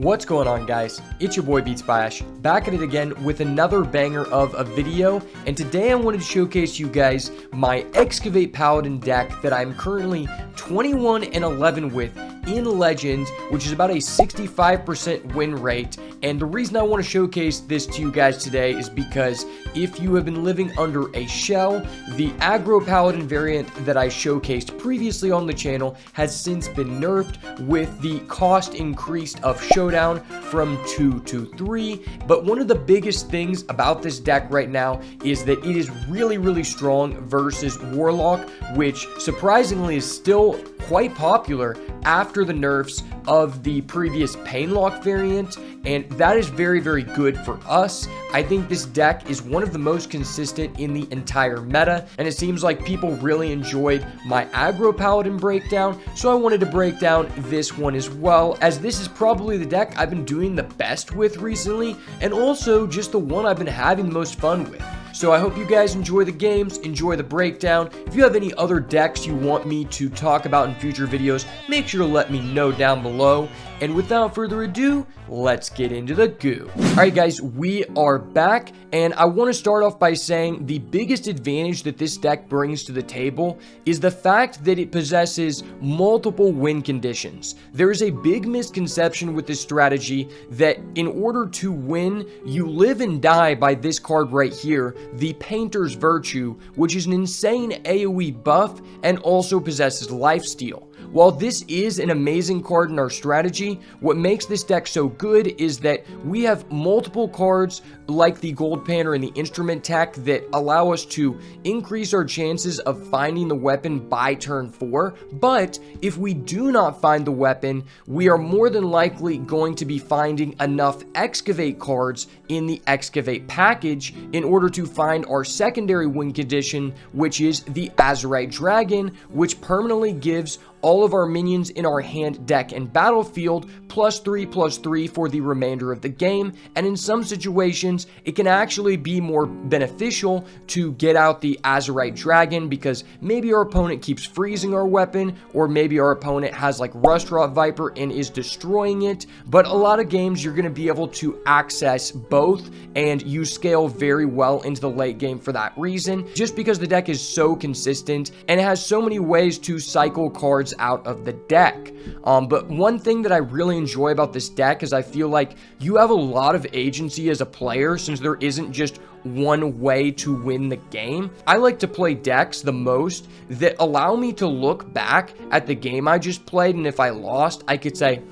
What's going on, guys? It's your boy beatsbyash, back at it again with another banger of a video, and today I wanted to showcase you guys my Excavate Paladin deck that I'm currently 21-11 with in Legends, which is about a 65% win rate. And the reason I want to showcase this to you guys today is because if you have been living under a shell, the Aggro Paladin variant that I showcased previously on the channel has since been nerfed with the cost increased of Showdown from 2 to 3. But one of the biggest things about this deck right now is that it is really strong versus Warlock, which surprisingly is still quite popular after the nerfs of the previous Painlock variant, and that is very good for us. I think this deck is one of the most consistent in the entire meta, and it seems like people really enjoyed my Aggro Paladin breakdown, so I wanted to break down this one as well, as this is probably the deck I've been doing the best with recently, and also just the one I've been having the most fun with. So I hope you guys enjoy the games, enjoy the breakdown. If you have any other decks you want me to talk about in future videos, make sure to let me know down below. And without further ado, let's get into the goo. Alright guys, we are back, and I want to start off by saying the biggest advantage that this deck brings to the table is the fact that it possesses multiple win conditions. There is a big misconception with this strategy that in order to win, you live and die by this card right here, the Painter's Virtue, which is an insane AoE buff and also possesses lifesteal. While this is an amazing card in our strategy, what makes this deck so good is that we have multiple cards like the Gold Panner and the Instrument Tech that allow us to increase our chances of finding the weapon by turn 4, but if we do not find the weapon, we are more than likely going to be finding enough Excavate cards in the Excavate package in order to find our secondary win condition, which is the Azurite Dragon, which permanently gives all of our minions in our hand, deck, and battlefield +3/+3 for the remainder of the game, and in some situations it can actually be more beneficial to get out the Azurite Dragon because maybe our opponent keeps freezing our weapon, or maybe our opponent has like Rustrot Viper and is destroying it. But a lot of games you're going to be able to access both, and you scale very well into the late game for that reason, just because the deck is so consistent and it has so many ways to cycle cards out of the deck. But one thing that I really enjoy about this deck is I feel like you have a lot of agency as a player, since there isn't just one way to win the game. I like to play decks the most that allow me to look back at the game I just played, and if I lost, I could say,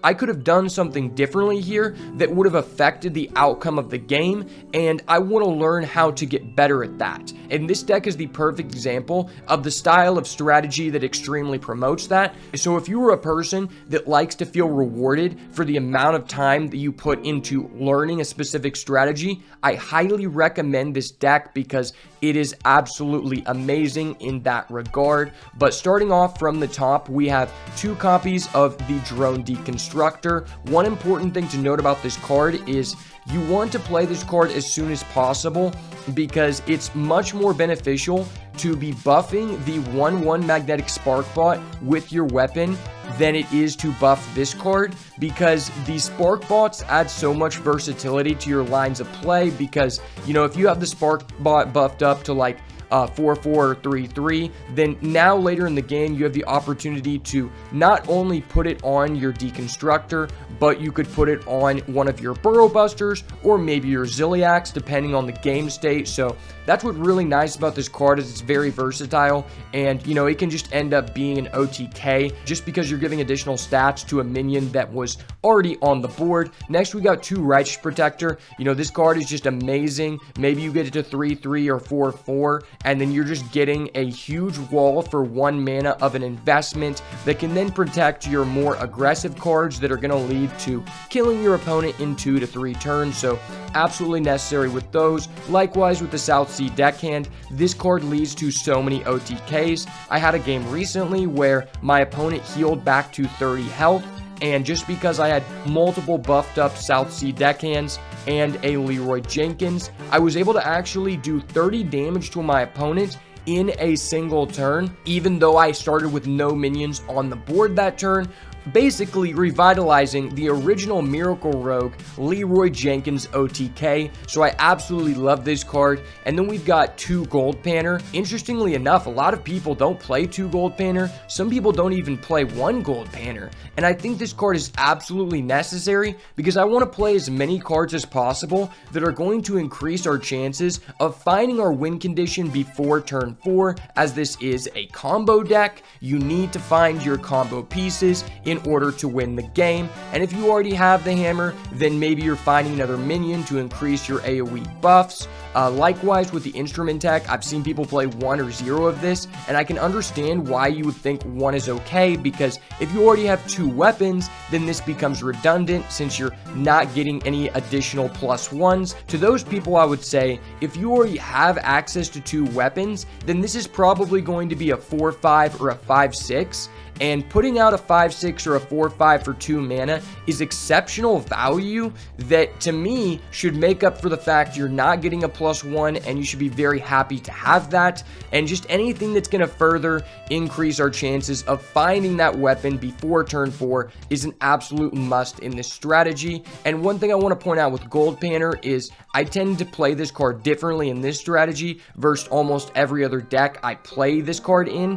I could have done something differently here that would have affected the outcome of the game, and I want to learn how to get better at that. And this deck is the perfect example of the style of strategy that extremely promotes that. So if you are a person that likes to feel rewarded for the amount of time that you put into learning a specific strategy, I highly recommend this deck because it is absolutely amazing in that regard. But starting off from the top, we have 2 copies of the Drone Deconstructor. One important thing to note about this card is you want to play this card as soon as possible because it's much more beneficial to be buffing the 1/1 Magnetic Spark Bot with your weapon than it is to buff this card, because the Spark Bots add so much versatility to your lines of play. Because, you know, if you have the Spark Bot buffed up to like 4/4 or 3/3, then now later in the game you have the opportunity to not only put it on your Deconstructor, but you could put it on one of your Burrow Busters or maybe your Ziliax, depending on the game state. So that's what's really nice about this card, is it's very versatile, and you know, it can just end up being an OTK just because you're giving additional stats to a minion that was already on the board. Next, we got 2 Righteous Protector. You know, this card is just amazing. Maybe you get it to 3/3 or 4/4, and then you're just getting a huge wall for 1 mana of an investment that can then protect your more aggressive cards that are going to lead to killing your opponent in 2 to 3 turns. So absolutely necessary with those. Likewise with the South Sea Deckhand, this card leads to so many OTKs. I had a game recently where my opponent healed back to 30 health, and just because I had multiple buffed up South Sea Deckhands and a Leroy Jenkins, I was able to actually do 30 damage to my opponent in a single turn, even though I started with no minions on the board that turn, basically revitalizing the original Miracle Rogue Leroy Jenkins OTK. So I absolutely love this card. And then we've got 2 Gold Panner. Interestingly enough, a lot of people don't play 2 Gold Panner. Some people don't even play 1 Gold Panner. And I think this card is absolutely necessary because I want to play as many cards as possible that are going to increase our chances of finding our win condition before turn 4. As this is a combo deck, you need to find your combo pieces in order to win the game. And if you already have the hammer, then maybe you're finding another minion to increase your AoE buffs. Likewise with the instrument tech, I've seen people play 1 or 0 of this, and I can understand why you would think 1 is okay, because if you already have 2 weapons, then this becomes redundant since you're not getting any additional +1s. To those people, I would say if you already have access to 2 weapons, then this is probably going to be a 4-5 or a 5-6. And putting out a 5-6 or a 4-5 for 2 mana is exceptional value that, to me, should make up for the fact you're not getting a +1, and you should be very happy to have that. And just anything that's going to further increase our chances of finding that weapon before turn 4 is an absolute must in this strategy. And one thing I want to point out with Gold Panner is I tend to play this card differently in this strategy versus almost every other deck I play this card in,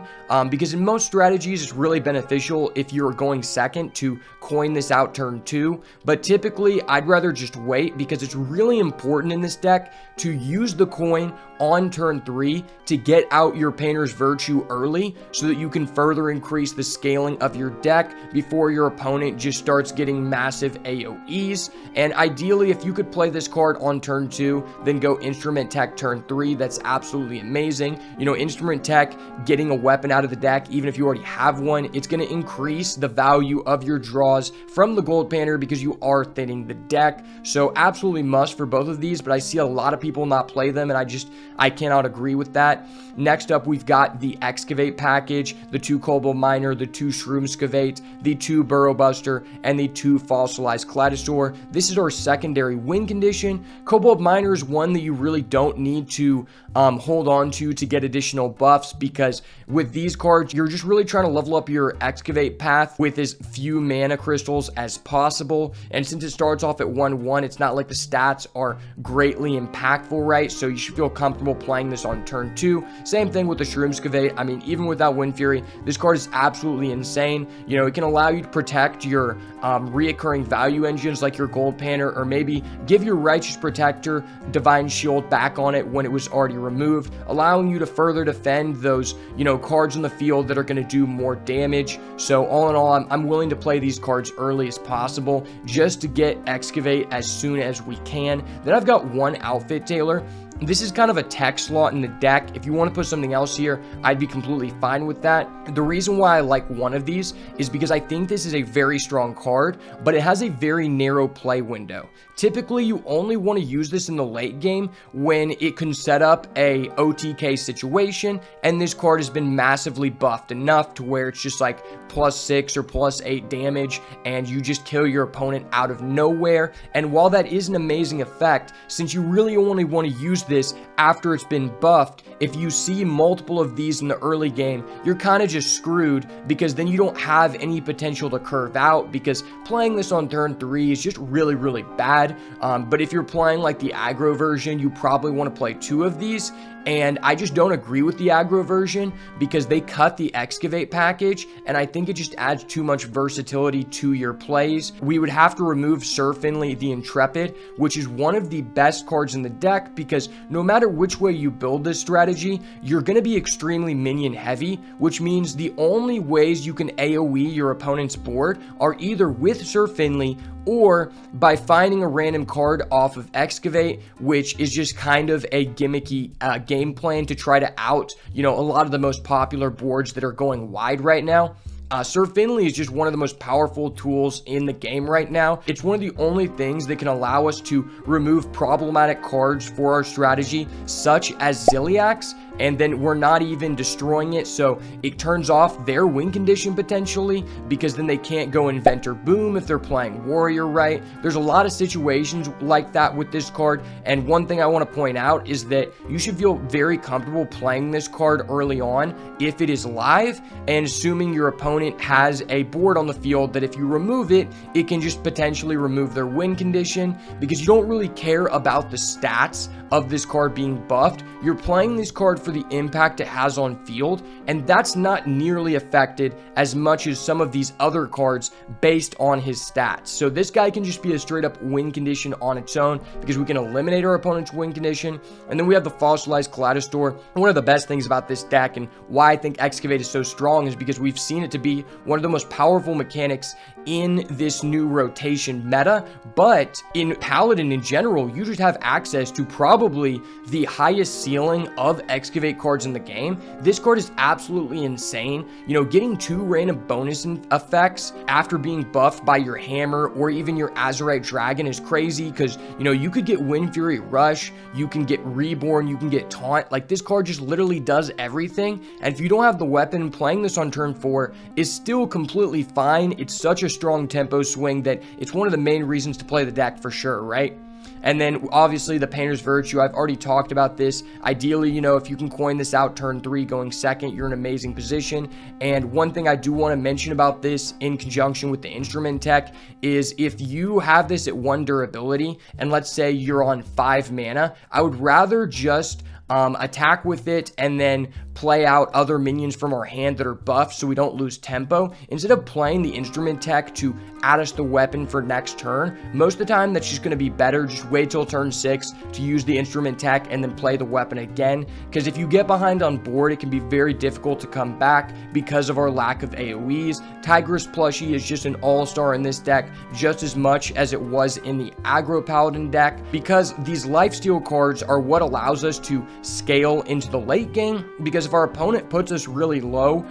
because in most strategies it's really beneficial if you're going second to coin this out turn 2, but typically I'd rather just wait because it's really important in this deck to use the coin on turn 3 to get out your Painter's Virtue early so that you can further increase the scaling of your deck before your opponent just starts getting massive AoEs. And ideally, if you could play this card on turn 2, then go Instrument Tech turn 3, that's absolutely amazing. You know, Instrument Tech, getting a weapon out of the deck, even if you already have one, it's going to increase the value of your draws from the Gold Panner because you are thinning the deck. So absolutely must for both of these, but I see a lot of people not play them, and I cannot agree with that. Next up, we've got the Excavate package, the 2 Kobold Miner, the 2 Shroomscavate, the 2 Burrow Buster, and the 2 Fossilized Kaleidosaur. This is our secondary win condition. Kobold Miner is one that you really don't need to hold on to get additional buffs, because with these cards, you're just really trying to level up your Excavate path with as few mana crystals as possible. And since it starts off at 1-1, it's not like the stats are greatly impactful, right? So you should feel comfortable playing this on turn 2. Same thing with the Shroomscavate. I mean, even without Wind Fury, this card is absolutely insane. You know, it can allow you to protect your reoccurring value engines like your Gold Panner, or maybe give your Righteous Protector Divine Shield back on it when it was already removed, allowing you to further defend those, you know, cards in the field that are going to do more damage. So all in all, I'm willing to play these cards early as possible just to get Excavate as soon as we can. Then I've got 1 Outfit Tailor. This is kind of a tech slot in the deck. If you want to put something else here, I'd be completely fine with that. The reason why I like one of these is because I think this is a very strong card, but it has a very narrow play window. Typically, you only want to use this in the late game when it can set up a OTK situation, and this card has been massively buffed enough to where it's just like +6 or +8 damage, and you just kill your opponent out of nowhere. And while that is an amazing effect, since you really only want to use this after it's been buffed, if you see multiple of these in the early game, you're kind of just screwed, because then you don't have any potential to curve out, because playing this on turn 3 is just really bad. But if you're playing like the aggro version, you probably want to play 2 of these. And I just don't agree with the aggro version because they cut the Excavate package, and I think it just adds too much versatility to your plays. We would have to remove Sir Finley the Intrepid, which is one of the best cards in the deck, because no matter which way you build this strategy, you're going to be extremely minion heavy, which means the only ways you can AoE your opponent's board are either with Sir Finley or by finding a random card off of Excavate, which is just kind of a gimmicky game plan to try to out, you know, a lot of the most popular boards that are going wide right now. Sir Finley is just one of the most powerful tools in the game right now. It's one of the only things that can allow us to remove problematic cards for our strategy, such as Ziliax. and then we're not even destroying it, so it turns off their win condition potentially, because then they can't go Inventor Boom if they're playing Warrior, right? There's a lot of situations like that with this card, and one thing I want to point out is that you should feel very comfortable playing this card early on if it is live, and assuming your opponent has a board on the field that if you remove it, it can just potentially remove their win condition, because you don't really care about the stats of this card being buffed. You're playing this card for the impact it has on field, and that's not nearly affected as much as some of these other cards based on his stats. So this guy can just be a straight up win condition on its own, because we can eliminate our opponent's win condition. And then we have the Fossilized Kaleidostor. One of the best things about this deck, and why I think Excavate is so strong, is because we've seen it to be one of the most powerful mechanics in this new rotation meta. But in Paladin in general, you just have access to probably the highest ceiling of Excavate cards in the game. This card is absolutely insane. You know, getting 2 random bonus effects after being buffed by your Hammer or even your Azurite Dragon is crazy, because, you know, you could get Wind Fury Rush, you can get Reborn, you can get Taunt. Like, this card just literally does everything, and if you don't have the weapon, playing this on turn 4 is still completely fine. It's such a strong tempo swing that it's one of the main reasons to play the deck for sure, right? And then obviously the Painter's Virtue, I've already talked about this. Ideally, you know, if you can coin this out turn 3 going second, you're in an amazing position. And one thing I do want to mention about this in conjunction with the instrument tech is if you have this at 1 durability, and let's say you're on 5 mana, I would rather just attack with it and then play out other minions from our hand that are buffed so we don't lose tempo, instead of playing the instrument tech to add us the weapon for next turn. Most of the time that's just going to be better. Just wait till turn 6 to use the instrument tech and then play the weapon again, because if you get behind on board, it can be very difficult to come back because of our lack of AoEs. Tigress plushie is just an all-star in this deck, just as much as it was in the aggro Paladin deck, because these lifesteal cards are what allows us to scale into the late game, because if our opponent puts us really low,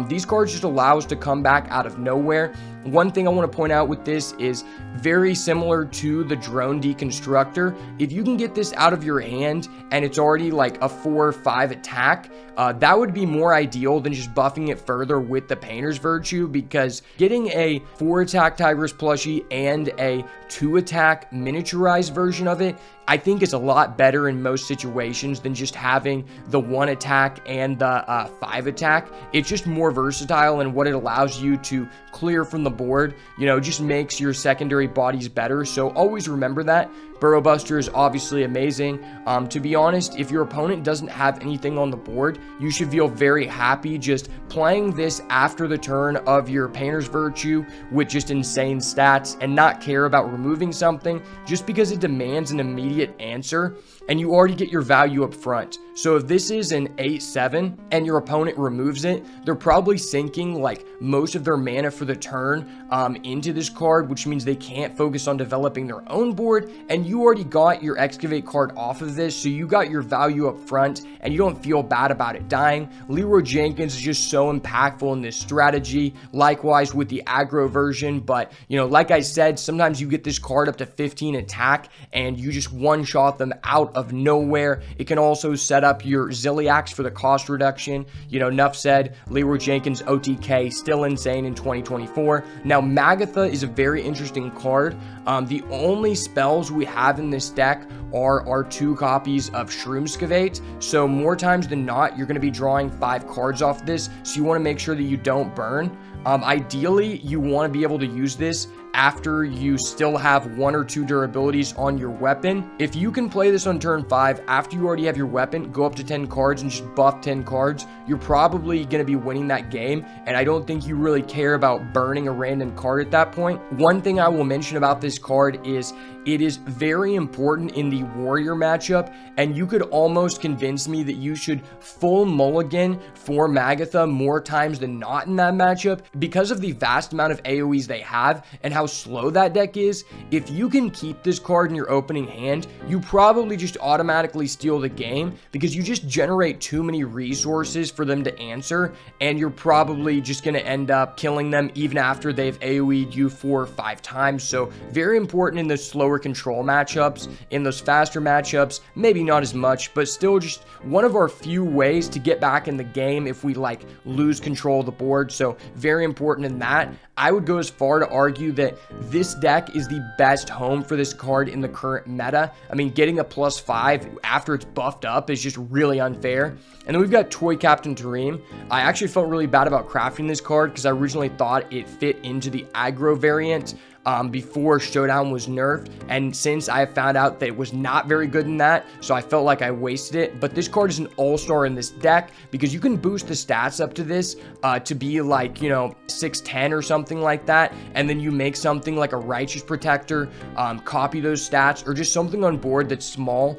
these cards just allow us to come back out of nowhere. One thing I want to point out with this is very similar to the Drone Deconstructor. If you can get this out of your hand and it's already like a 4 or 5 attack, that would be more ideal than just buffing it further with the Painter's Virtue, because getting a 4 attack Tigress plushie and a 2 attack miniaturized version of it, I think is a lot better in most situations than just having the 1 attack and the 5 attack. It's just more versatile, and what it allows you to clear from the board, you know, just makes your secondary bodies better. So always remember that. Burrow Buster is obviously amazing. To be honest, if your opponent doesn't have anything on the board, you should feel very happy just playing this after the turn of your Painter's Virtue with just insane stats, and not care about removing something just because it demands an immediate answer and you already get your value up front. So if this is an 8/7 and your opponent removes it, they're probably sinking like most of their mana for the turn into this card, which means they can't focus on developing their own board, and you already got your Excavate card off of this, so you got your value up front and you don't feel bad about it dying. Leroy Jenkins is just so impactful in this strategy, likewise with the aggro version. But, you know, like I said, sometimes you get this card up to 15 attack and you just one-shot them out of nowhere. It can also set up your Zilliax for the cost reduction. You know, enough said. Leroy Jenkins OTK still insane in 2024. Now Magatha is a very interesting card. The only spells we have in this deck are our 2 copies of Shroomscavate, so more times than not you're going to be drawing 5 cards off this, so you want to make sure that you don't burn. Ideally, you want to be able to use this after you still have 1 or 2 durabilities on your weapon. If you can play this on turn 5 after you already have your weapon, go up to 10 cards and just buff 10 cards, you're probably going to be winning that game, and I don't think you really care about burning a random card at that point. One thing I will mention about this card is it is very important in the Warrior matchup, and you could almost convince me that you should full mulligan for Magatha more times than not in that matchup, because of the vast amount of AoEs they have and how how slow that deck is, if you can keep this card in your opening hand, you probably just automatically steal the game because you just generate too many resources for them to answer, and you're probably just going to end up killing them even after they've AoE'd you 4 or 5 times. So very important in those slower control matchups. In those faster matchups, maybe not as much, but still just one of our few ways to get back in the game if we like lose control of the board. So very important in that. I would go as far to argue that this deck is the best home for this card in the current meta. I mean, getting a +5 after it's buffed up is just really unfair. And then we've got Toy Captain Tareem. I actually felt really bad about crafting this card because I originally thought it fit into the aggro variant before Showdown was nerfed, and since I have found out that it was not very good in that, so I felt like I wasted it. But this card is an all-star in this deck because you can boost the stats up to this to be like, you know, 610 or something like that, and then you make something like a Righteous Protector, copy those stats, or just something on board that's small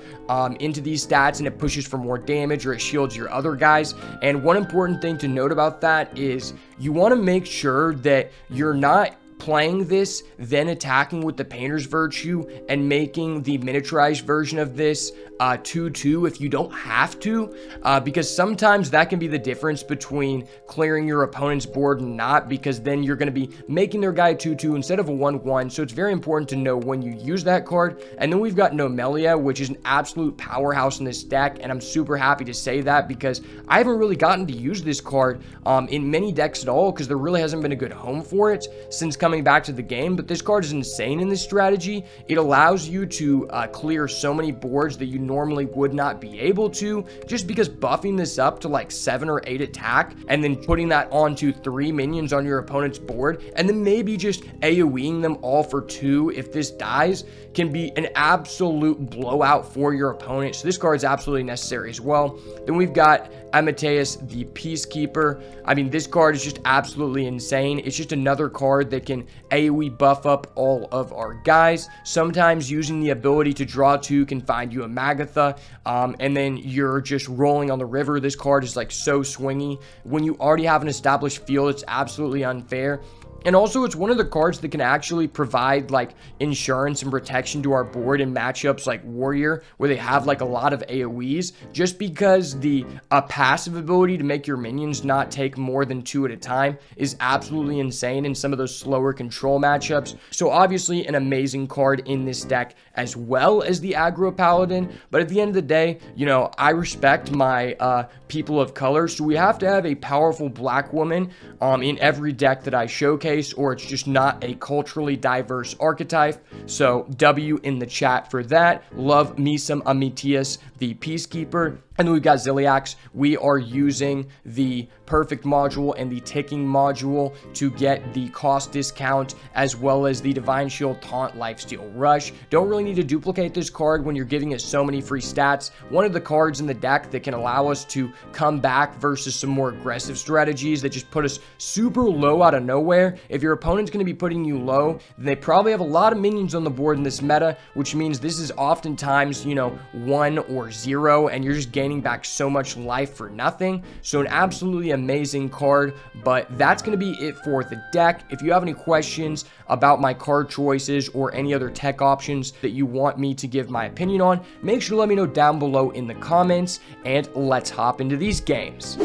into these stats, and it pushes for more damage, or it shields your other guys. And one important thing to note about that is you want to make sure that you're not playing this, then attacking with the Painter's Virtue and making the miniaturized version of this 2/2 if you don't have to, because sometimes that can be the difference between clearing your opponent's board and not, because then you're going to be making their guy 2/2 instead of a 1/1. So it's very important to know when you use that card. And then we've got Nomelia, which is an absolute powerhouse in this deck, and I'm super happy to say that because I haven't really gotten to use this card in many decks at all because there really hasn't been a good home for it since coming back to the game. But this card is insane in this strategy. It allows you to clear so many boards that you normally would not be able to, just because buffing this up to like 7 or 8 attack and then putting that onto 3 minions on your opponent's board and then maybe just AoEing them all for 2 if this dies can be an absolute blowout for your opponent. So this card is absolutely necessary as well. Then we've got Amadeus the Peacekeeper. I mean, this card is just absolutely insane. It's just another card that can AoE buff up all of our guys. Sometimes using the ability to draw 2 can find you a Magatha, and then you're just rolling on the river. This card is like so swingy. When you already have an established field, it's absolutely unfair. And also, it's one of the cards that can actually provide like insurance and protection to our board in matchups like Warrior, where they have like a lot of AoEs, just because the passive ability to make your minions not take more than 2 at a time is absolutely insane in some of those slower control matchups. So obviously an amazing card in this deck as well as the aggro Paladin. But at the end of the day, you know, I respect my people of color, so we have to have a powerful black woman in every deck that I showcase, or it's just not a culturally diverse archetype. So W in the chat for that. Love me some Amadeus the Peacekeeper. And then we've got Ziliax. We are using the Perfect module and the Ticking module to get the cost discount, as well as the Divine Shield Taunt Lifesteal Rush. Don't really need to duplicate this card when you're giving us so many free stats. One of the cards in the deck that can allow us to come back versus some more aggressive strategies that just put us super low out of nowhere. If your opponent's going to be putting you low, then they probably have a lot of minions on the board in this meta, which means this is oftentimes, you know, 1 or 0, and you're just gaining back so much life for nothing. So an absolutely amazing card. But that's going to be it for the deck. If you have any questions about my card choices or any other tech options that you want me to give my opinion on, make sure to let me know down below in the comments, and let's hop into these games.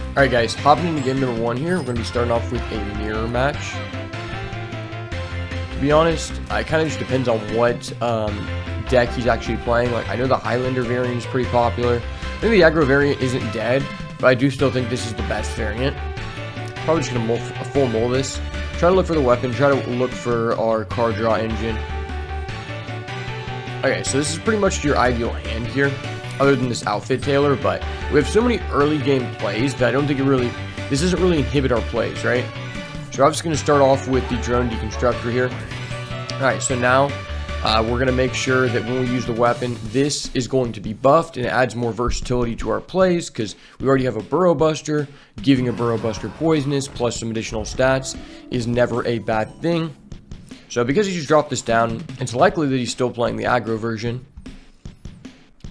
Alright guys, hopping into game number 1 here. We're going to be starting off with a mirror match. To be honest, it kind of just depends on what deck he's actually playing. Like, I know the Highlander variant is pretty popular. Maybe the aggro variant isn't dead, but I do still think this is the best variant. Probably just going to full mull this. Try to look for the weapon, try to look for our card draw engine. Okay, so this is pretty much your ideal hand here, other than this outfit tailor, but we have so many early game plays that I don't think this doesn't really inhibit our plays, right? So I'm just going to start off with the drone deconstructor here. Alright, so now we're going to make sure that when we use the weapon, this is going to be buffed, and it adds more versatility to our plays because we already have a Burrow Buster. Giving a Burrow Buster poisonous plus some additional stats is never a bad thing. So because he just dropped this down, it's likely that he's still playing the aggro version,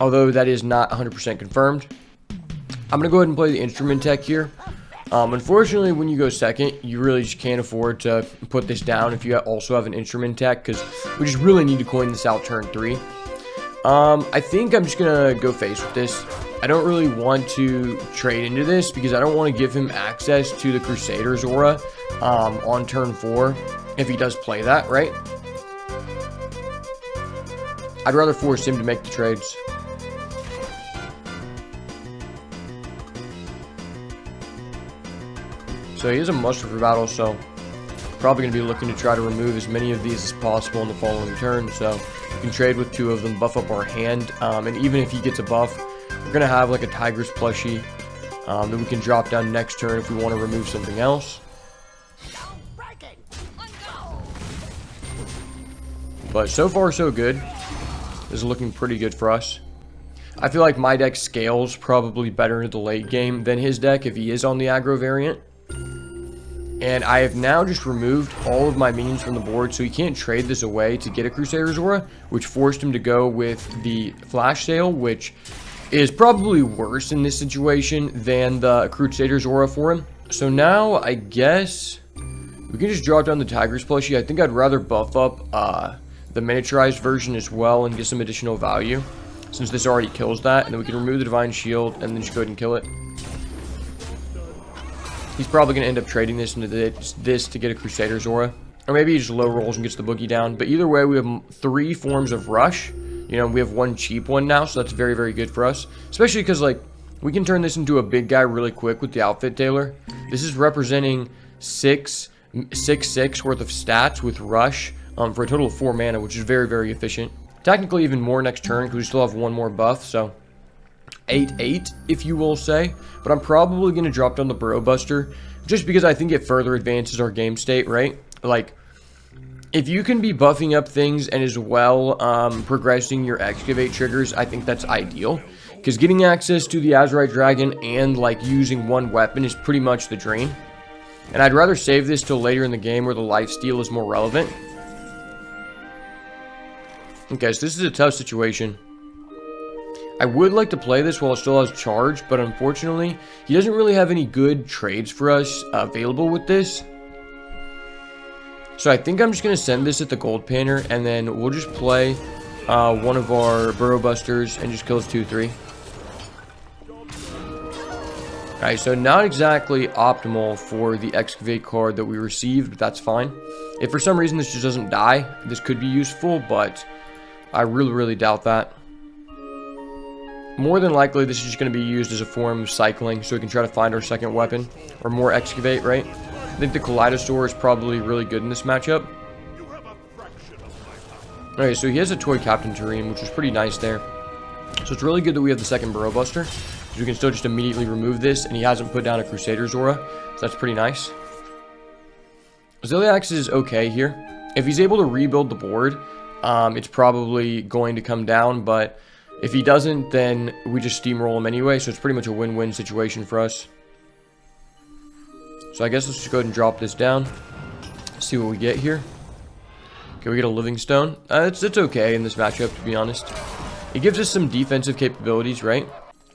although that is not 100% confirmed. I'm going to go ahead and play the instrument tech here. Unfortunately, when you go second, you really just can't afford to put this down if you also have an instrument tech, because we just really need to coin this out turn 3. I think I'm just gonna go face with this. I don't really want to trade into this because I don't want to give him access to the Crusader's aura on turn 4 if he does play that, right? I'd rather force him to make the trades. So he is a muster for battle, so probably going to be looking to try to remove as many of these as possible in the following turn. So we can trade with 2 of them, buff up our hand, and even if he gets a buff, we're going to have like a Tiger's plushie that we can drop down next turn if we want to remove something else. But so far so good. This is looking pretty good for us. I feel like my deck scales probably better into the late game than his deck if he is on the aggro variant. And I have now just removed all of my minions from the board, so he can't trade this away to get a Crusader's Aura, which forced him to go with the Flash Sale, which is probably worse in this situation than the Crusader's Aura for him. So now, I guess, we can just drop down the Tiger's plushie. I think I'd rather buff up the miniaturized version as well and get some additional value, since this already kills that. And then we can remove the Divine Shield and then just go ahead and kill it. He's probably going to end up trading this into this to get a Crusader's Aura. Or maybe he just low rolls and gets the boogie down. But either way, we have 3 forms of rush. You know, we have 1 cheap one now, so that's very, very good for us. Especially because, like, we can turn this into a big guy really quick with the Outfit Tailor. This is representing 6 worth of stats with rush for a total of 4 mana, which is very, very efficient. Technically even more next turn because we still have 1 more buff, so 8-8, if you will say. But I'm probably going to drop down the Burrow Buster just because I think it further advances our game state, right? Like, if you can be buffing up things and as well progressing your Excavate triggers, I think that's ideal. Because getting access to the Azurite Dragon and, like, using 1 weapon is pretty much the dream. And I'd rather save this till later in the game where the lifesteal is more relevant. Okay, so this is a tough situation. I would like to play this while it still has charge, but unfortunately, he doesn't really have any good trades for us available with this. So I think I'm just going to send this at the Gold Painter, and then we'll just play one of our Burrow Busters and just kill his 2-3. Alright, so not exactly optimal for the Excavate card that we received, but that's fine. If for some reason this just doesn't die, this could be useful, but I really, really doubt that. More than likely, this is just going to be used as a form of cycling, so we can try to find our second weapon, or more Excavate, right? I think the Kaleidosaur is probably really good in this matchup. Okay, so he has a Toy Captain Tareem, which is pretty nice there. So it's really good that we have the second Burrow Buster, because we can still just immediately remove this, and he hasn't put down a Crusader's Aura, so that's pretty nice. Ziliax is okay here. If he's able to rebuild the board, it's probably going to come down, but if he doesn't, then we just steamroll him anyway, so it's pretty much a win-win situation for us. So I guess let's just go ahead and drop this down. See what we get here. Okay, we get a Living Stone. It's okay in this matchup, to be honest. It gives us some defensive capabilities, right?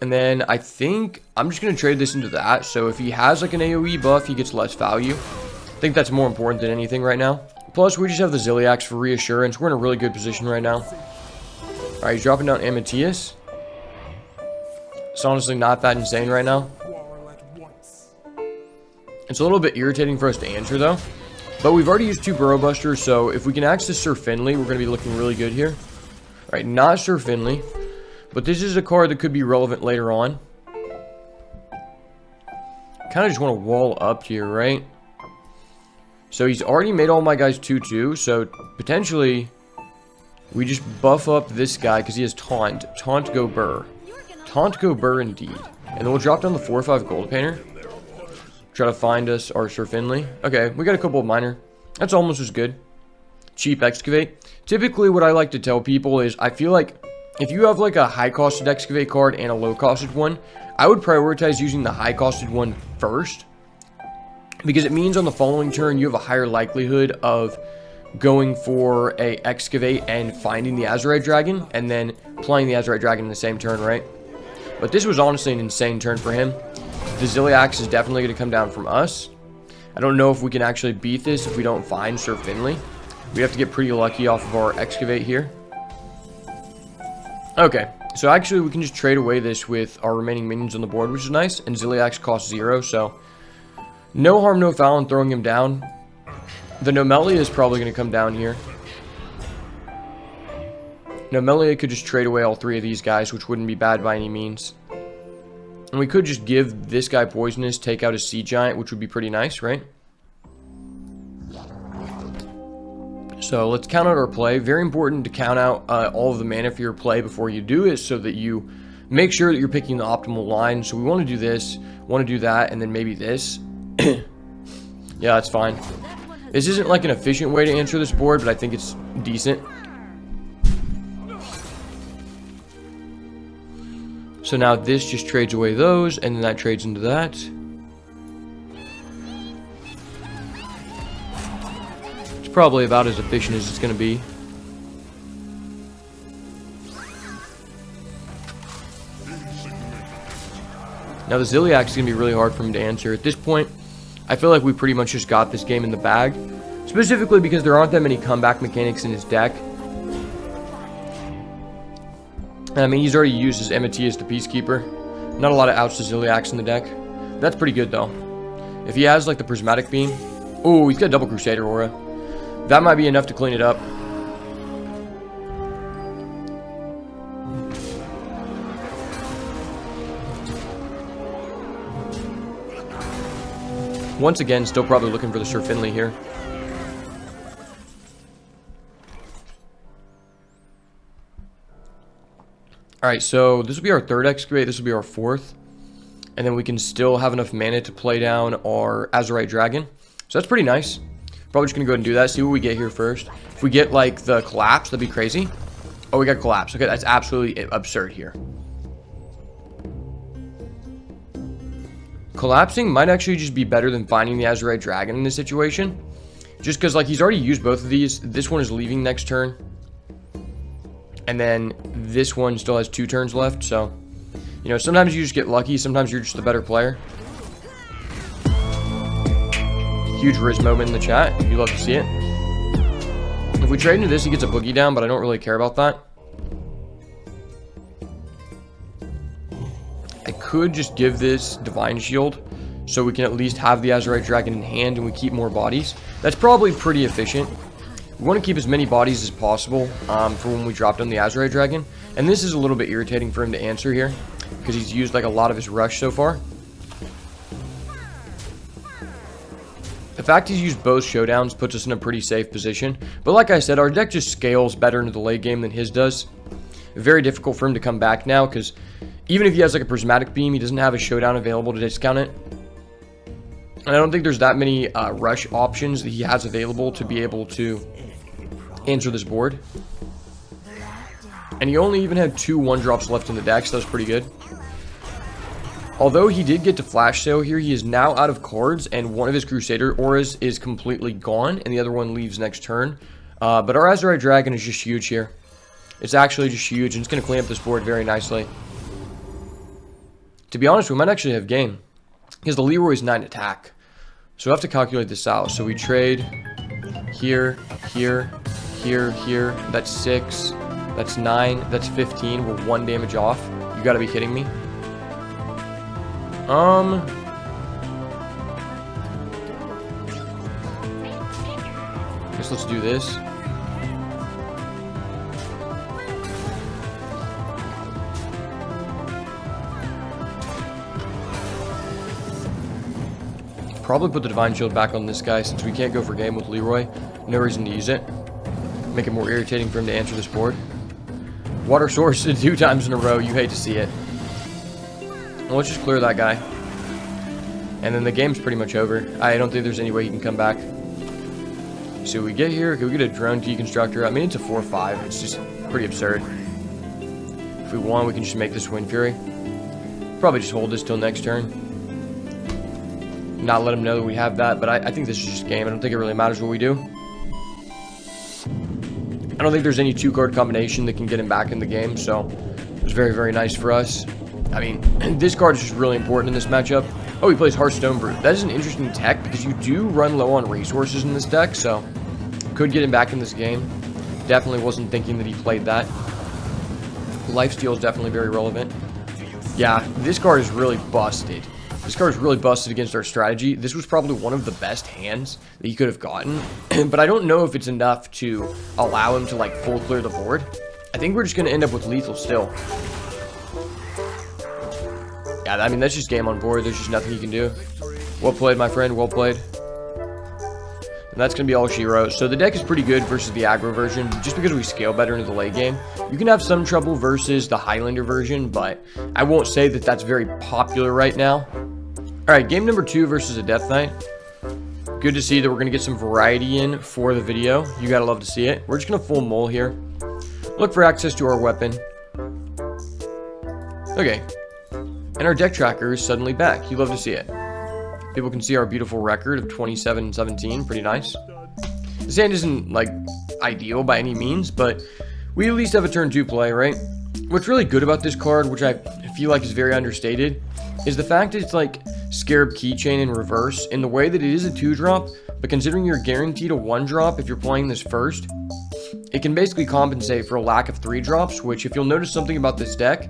And then I think I'm just going to trade this into that. So if he has like an AoE buff, he gets less value. I think that's more important than anything right now. Plus, we just have the Ziliax for reassurance. We're in a really good position right now. Alright, he's dropping down Amatius. It's honestly not that insane right now. It's a little bit irritating for us to answer, though. But we've already used 2 Burrow Busters, so if we can access Sir Finley, we're going to be looking really good here. Alright, not Sir Finley. But this is a card that could be relevant later on. Kind of just want to wall up here, right? So he's already made all my guys 2-2, so potentially we just buff up this guy because he has Taunt. Taunt go Burr. Taunt go Burr indeed. And then we'll drop down the 4-5 Gold Painter. Try to find us our Sir Finley. Okay, we got a couple of minor. That's almost as good. Cheap Excavate. Typically what I like to tell people is I feel like if you have like a high-costed Excavate card and a low-costed one, I would prioritize using the high-costed one first. Because it means on the following turn you have a higher likelihood of going for a Excavate and finding the Azurite Dragon, and then playing the Azurite Dragon in the same turn, right? But this was honestly an insane turn for him. The Zilliax is definitely going to come down from us. I don't know if we can actually beat this if we don't find Sir Finley. We have to get pretty lucky off of our excavate here. Okay, so actually we can just trade away this with our remaining minions on the board, which is nice. And Zilliax costs 0, so no harm, no foul in throwing him down. The Nomelia is probably going to come down here. Nomelia could just trade away all 3 of these guys, which wouldn't be bad by any means. And we could just give this guy poisonous, take out a sea giant, which would be pretty nice, right? So let's count out our play. Very important to count out all of the mana for your play before you do it, so that you make sure that you're picking the optimal line. So we want to do this, want to do that, and then maybe this. Yeah, that's fine. This isn't like an efficient way to answer this board, but I think it's decent. So now this just trades away those, and then that trades into that. It's probably about as efficient as it's going to be. Now the Zilliax is going to be really hard for him to answer. At this point, I feel like we pretty much just got this game in the bag. Specifically because there aren't that many comeback mechanics in his deck. I mean, he's already used his Emity as the Peacekeeper. Not a lot of outs to Zilliax in the deck. That's pretty good, though. If he has, like, the Prismatic Beam... Oh, he's got Double Crusader Aura. That might be enough to clean it up. Once again, still probably looking for the Sir Finley here. Alright, so this will be our 3rd excavate, this will be our 4th. And then we can still have enough mana to play down our Azurite Dragon. So that's pretty nice. Probably just going to go ahead and do that, see what we get here first. If we get, like, the Collapse, that'd be crazy. Oh, we got Collapse. Okay, that's absolutely absurd here. Collapsing might actually just be better than finding the Azurite Dragon in this situation. Just because, like, he's already used both of these. This one is leaving next turn. And then this one still has 2 turns left, so... You know, sometimes you just get lucky, sometimes you're just the better player. Huge Riz moment in the chat. You love to see it. If we trade into this, he gets a boogie down, but I don't really care about that. I could just give this Divine Shield, so we can at least have the Azurite Dragon in hand and we keep more bodies. That's probably pretty efficient. We want to keep as many bodies as possible for when we drop down the Azurite Dragon. And this is a little bit irritating for him to answer here, because he's used like a lot of his rush so far. The fact he's used both showdowns puts us in a pretty safe position. But like I said, our deck just scales better into the late game than his does. Very difficult for him to come back now, because even if he has like a Prismatic Beam, he doesn't have a showdown available to discount it. And I don't think there's that many rush options that he has available to be able to answer this board. And he only even had 2 1-drops left in the deck, so that's pretty good. Although he did get to Flash Sale here, he is now out of cards, and one of his Crusader auras is completely gone, and the other one leaves next turn. But our Azurite Dragon is just huge here. It's actually just huge, and it's going to clean up this board very nicely. To be honest, we might actually have game, because the Leroy's 9 attack. So we have to calculate this out. So we trade here, here, here, here. That's 6. That's 9. That's 15. We're 1 damage off. You gotta be kidding me. Guess let's do this. Probably put the Divine Shield back on this guy since we can't go for game with Leroy. No reason to use it. Make it more irritating for him to answer this board. Water Source 2 times in a row. You hate to see it. Well, let's just clear that guy. And then the game's pretty much over. I don't think there's any way he can come back. So we get here. Can we get a Drone Deconstructor? I mean, it's a 4-5. It's just pretty absurd. If we want, we can just make this Wind Fury. Probably just hold this till next turn. Not let him know that we have that, but I think this is just game. I don't think it really matters what we do. I don't think there's any 2-card combination that can get him back in the game, so it was very, very nice for us. I mean, this card is just really important in this matchup. Oh, he plays Hearthstone Brute. That is an interesting tech because you do run low on resources in this deck, so could get him back in this game. Definitely wasn't thinking that he played that. Lifesteal is definitely very relevant. Yeah, this card is really busted. This card is really busted against our strategy. This was probably one of the best hands that he could have gotten, but I don't know if it's enough to allow him to like full clear the board. I think we're just going to end up with lethal still. Yeah, I mean, that's just game on board. There's just nothing you can do. Well played, my friend. Well played. And that's going to be all she wrote. So the deck is pretty good versus the aggro version, just because we scale better into the late game. You can have some trouble versus the Highlander version, but I won't say that that's very popular right now. Alright, game number 2 versus a Death Knight. Good to see that we're going to get some variety in for the video. You gotta love to see it. We're just going to full mull here. Look for access to our weapon. Okay. And our deck tracker is suddenly back. You love to see it. People can see our beautiful record of 27-17. Pretty nice. This hand isn't, like, ideal by any means, but we at least have a turn 2 play, right? What's really good about this card, which I feel like is very understated, is the fact that it's like Scarab Keychain in reverse in the way that it is a 2-drop, but considering you're guaranteed a 1-drop if you're playing this first, it can basically compensate for a lack of 3 drops, which if you'll notice something about this deck,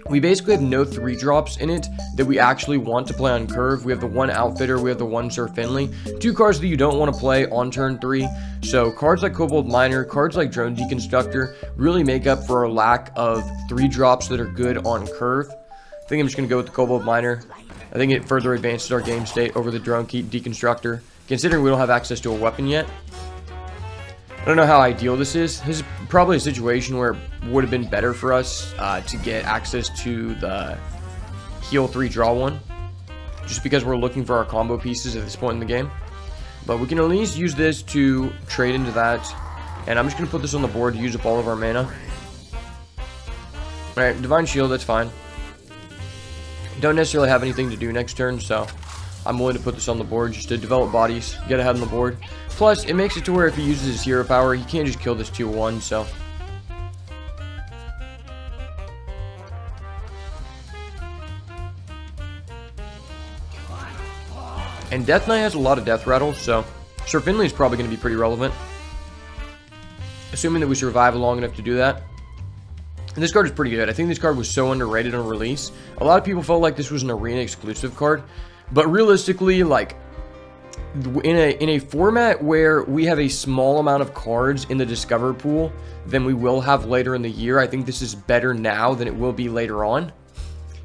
we basically have no 3 drops in it that we actually want to play on curve. We have the 1 Outfitter, we have the 1 Sir Finley, 2 cards that you don't want to play on turn 3. So cards like Kobold Miner, cards like Drone Deconstructor really make up for a lack of 3 drops that are good on curve. I think I'm just going to go with the Kobold Miner. I think it further advances our game state over the Drone Deconstructor, considering we don't have access to a weapon yet. I don't know how ideal this is. This is probably a situation where it would have been better for us to get access to the heal 3 draw 1, just because we're looking for our combo pieces at this point in the game. But we can at least use this to trade into that, and I'm just going to put this on the board to use up all of our mana. Alright, Divine Shield, that's fine. Don't necessarily have anything to do next turn, so I'm willing to put this on the board just to develop bodies, get ahead on the board. Plus, it makes it to where if he uses his hero power, he can't just kill this 2-1, so. And Death Knight has a lot of death rattles, so Sir Finley is probably going to be pretty relevant. Assuming that we survive long enough to do that. And this card is pretty good. I think this card was so underrated on release. A lot of people felt like this was an arena exclusive card. But realistically, like, in a format where we have a small amount of cards in the Discover pool than we will have later in the year, I think this is better now than it will be later on.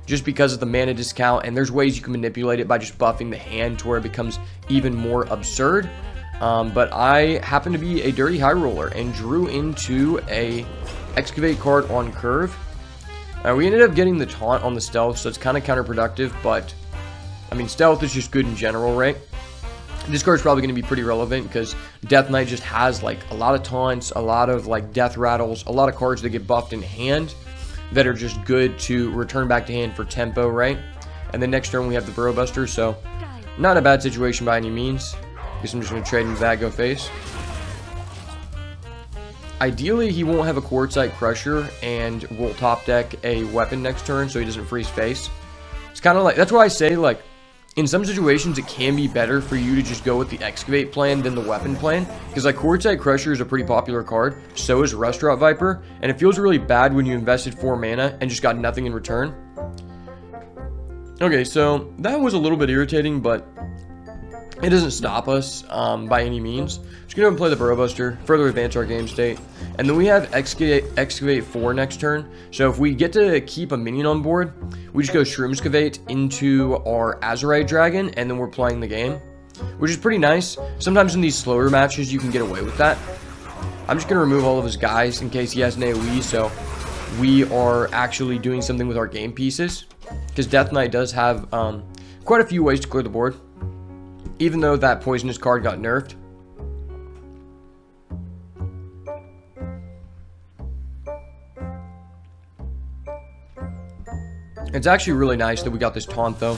Just because of the mana discount, and there's ways you can manipulate it by just buffing the hand to where it becomes even more absurd. But I happen to be a dirty high roller and drew into a Excavate card on curve. We ended up getting the taunt on the stealth, so it's kind of counterproductive, but I mean, stealth is just good in general, right? This card's probably going to be pretty relevant because Death Knight just has like a lot of taunts, a lot of like death rattles, a lot of cards that get buffed in hand that are just good to return back to hand for tempo, right? And then next turn we have the Burrow Buster, so not a bad situation by any means. Guess I'm just going to trade into that, go face. Ideally, he won't have a Quartzite Crusher, and we'll top deck a weapon next turn so he doesn't freeze face. It's kind of like, that's why I say, like, in some situations it can be better for you to just go with the Excavate plan than the weapon plan, because like Quartzite Crusher is a pretty popular card, so is Restaurant Viper, and it feels really bad when you invested 4 mana and just got nothing in return. Okay, so that was a little bit irritating, but it doesn't stop us by any means. Just gonna go and play the Burrow Buster, further advance our game state. And then we have Excavate 4 next turn. So if we get to keep a minion on board, we just go Shroomscavate into our Azurite Dragon, and then we're playing the game, which is pretty nice. Sometimes in these slower matches, you can get away with that. I'm just gonna remove all of his guys in case he has an AoE, so we are actually doing something with our game pieces. Because Death Knight does have quite a few ways to clear the board, even though that poisonous card got nerfed. It's actually really nice that we got this taunt though,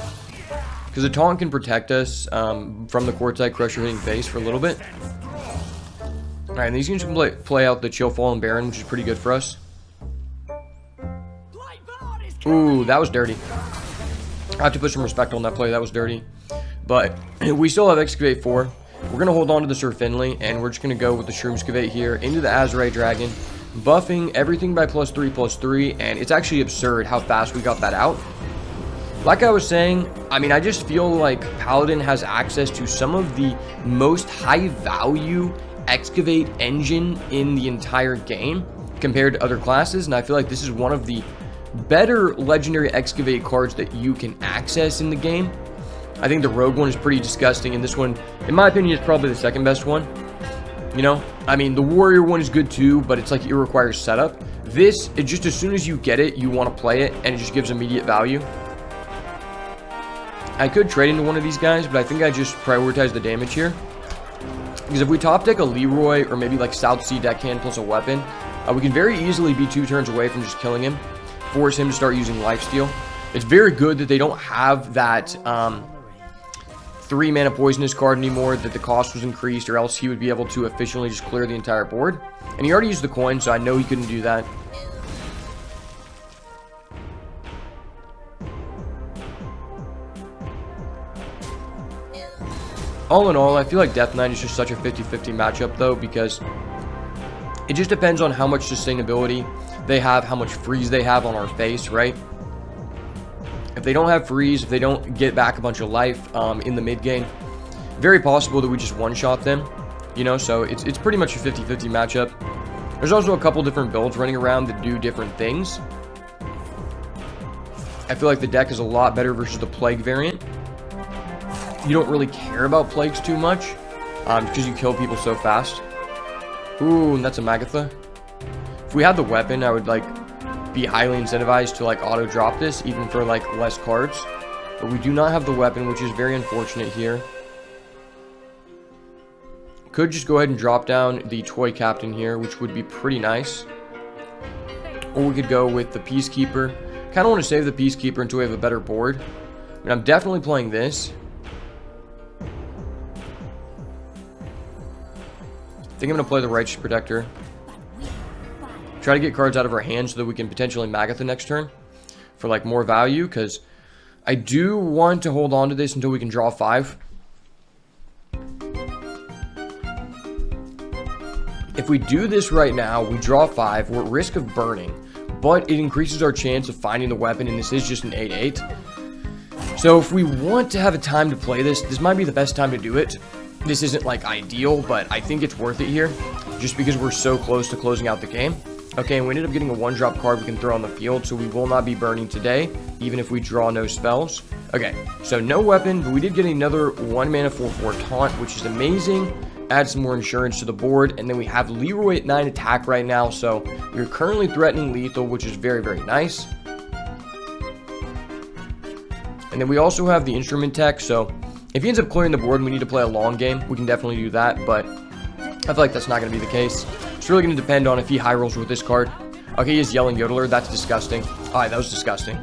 because the taunt can protect us from the Quartzite Crusher hitting face for a little bit. Alright, and these units can play out the Chill Fallen Baron, which is pretty good for us. Ooh, that was dirty. I have to put some respect on that play. That was dirty. But we still have Excavate 4. We're going to hold on to the Sir Finley, and we're just going to go with the Shroomscavate here into the Azrai Dragon, buffing everything by +3/+3, and it's actually absurd how fast we got that out. Like I was saying, I mean, I just feel like Paladin has access to some of the most high-value Excavate engine in the entire game compared to other classes, and I feel like this is one of the better legendary Excavate cards that you can access in the game. I think the Rogue one is pretty disgusting, and this one, in my opinion, is probably the second best one. You know, I mean, the Warrior one is good too, but it's like it requires setup. This, it just as soon as you get it, you want to play it, and it just gives immediate value. I could trade into one of these guys, but I think I just prioritize the damage here. Because if we top deck a Leroy or maybe like South Sea deckhand plus a weapon, we can very easily be 2 turns away from just killing him. Force him to start using lifesteal. It's very good that they don't have that 3 mana poisonous card anymore, that the cost was increased, or else he would be able to efficiently just clear the entire board. And he already used the coin, so I know he couldn't do that. All in all, I feel like Death Knight is just such a 50-50 matchup though, because it just depends on how much sustainability they have, how much freeze they have on our face, right? If they don't have freeze, if they don't get back a bunch of life in the mid game, very possible that we just one-shot them, you know, so it's pretty much a 50-50 matchup. There's also a couple different builds running around that do different things. I feel like the deck is a lot better versus the Plague variant. You don't really care about Plagues too much, because you kill people so fast. Ooh, and that's a Magatha. If we had the weapon, I would like be highly incentivized to like auto drop this, even for like less cards. But we do not have the weapon, which is very unfortunate here. Could just go ahead and drop down the Toy Captain here, which would be pretty nice. Or we could go with the Peacekeeper. Kind of want to save the Peacekeeper until we have a better board. I mean, I'm definitely playing this. I think I'm going to play the Righteous Protector. Try to get cards out of our hands so that we can potentially Magatha next turn for like more value, because I do want to hold on to this until we can draw 5. If we do this right now, we draw 5, we're at risk of burning, but it increases our chance of finding the weapon, and this is just an 8/8. So if we want to have a time to play this, this might be the best time to do it. This isn't like ideal, but I think it's worth it here, just because we're so close to closing out the game. Okay, and we ended up getting a 1-drop card we can throw on the field, so we will not be burning today, even if we draw no spells. Okay, so no weapon, but we did get another 1 mana 4/4 taunt, which is amazing. Add some more insurance to the board, and then we have Leroy at 9 attack right now, so we're currently threatening lethal, which is very, very nice. And then we also have the instrument tech, so if he ends up clearing the board and we need to play a long game, we can definitely do that, but I feel like that's not going to be the case. It's really going to depend on if he high rolls with this card. Okay, he is Yelling Yodeler. That's disgusting. Alright, that was disgusting.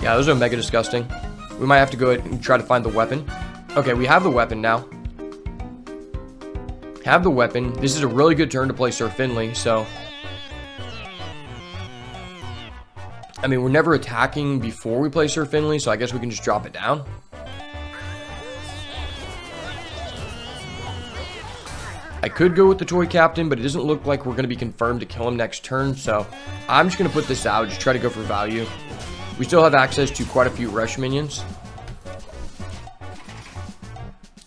Yeah, those are mega disgusting. We might have to go ahead and try to find the weapon. Okay, we have the weapon now. Have the weapon. This is a really good turn to play Sir Finley, so I mean, we're never attacking before we play Sir Finley, so I guess we can just drop it down. I could go with the Toy Captain, but it doesn't look like we're going to be confirmed to kill him next turn, so I'm just going to put this out, just try to go for value. We still have access to quite a few rush minions.